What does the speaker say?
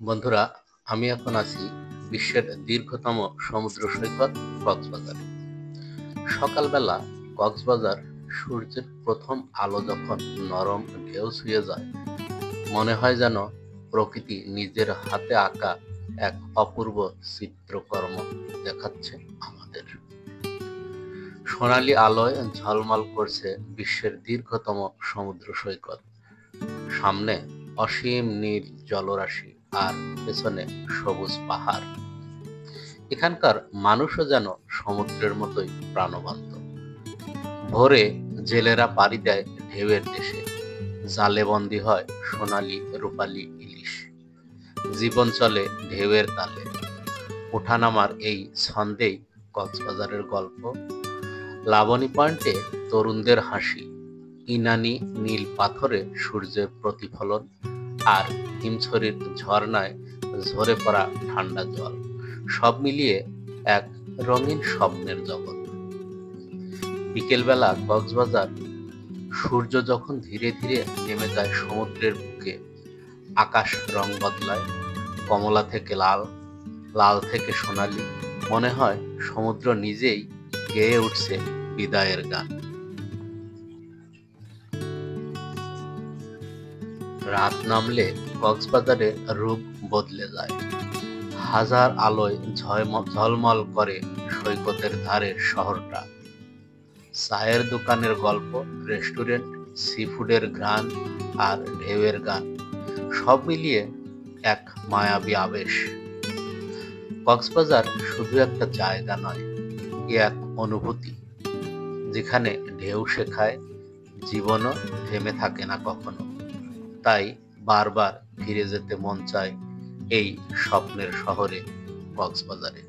বন্ধুরা, আমি এখন আছি বিশ্বের দীর্ঘতম সমুদ্র সৈকত কক্সবাজারে। সকালবেলা কক্সবাজার সূর্যের প্রথম আলো যখন নরম ঢেউ ছুঁয়ে যায়, মনে হয় যেন প্রকৃতি নিজের হাতে আঁকা এক অপূর্ব চিত্রকর্ম দেখাচ্ছে আমাদের। সোনালী আলোয় ঝলমল করছে বিশ্বের দীর্ঘতম সমুদ্র সৈকত। সামনে অসীম নীল জলরাশি আর পেছনে সবুজ পাহাড়। এখানকার মানুষও যেন সমুদ্রের মতোই প্রাণবন্ত। ভোরে জেলেরা পাড়ি দেয় ঢেউয়ের দেশে, জালে বন্দী হয় সোনালী রূপালী ইলিশ। জীবন চলে ঢেউয়ের তালে। ওঠানামার এই ছন্দেই কক্সবাজারের গল্প। লাবণী পয়েন্টে তরুণদের হাসি, ইনানি নীল পাথরে সূর্যের প্রতিফলন, আর হিমছড়ির ঝর্ণায় ঝরে পড়া ঠান্ডা জল, সব মিলিয়ে এক রঙিন স্বপ্নের জগৎ। বিকেলবেলা কক্সবাজার, সূর্য যখন ধীরে ধীরে নেমে যায় সমুদ্রের বুকে, আকাশ রং বদলায়, কমলা থেকে লাল, লাল থেকে সোনালি। মনে হয় সমুদ্র নিজেই গেয়ে উঠছে বিদায়ের গান। রাত নামলে কক্সবাজারের রূপ বদলে যায়। হাজার আলোয় ঝলমল করে সৈকতের ধারের শহরটা। চায়ের দোকানের গল্প, রেস্টুরেন্ট, সি ফুডের ঘ্রাণ আর ঢেউয়ের গান, সব মিলিয়ে এক মায়াবী আবেশ। কক্সবাজার শুধু একটা জায়গা নয়, এ এক অনুভূতি, যেখানে ঢেউ শেখায় জীবনও থেমে থাকে না কখনো। তাই বারবার ফিরে যেতে মন চায় এই স্বপ্নের শহরে, কক্সবাজারে।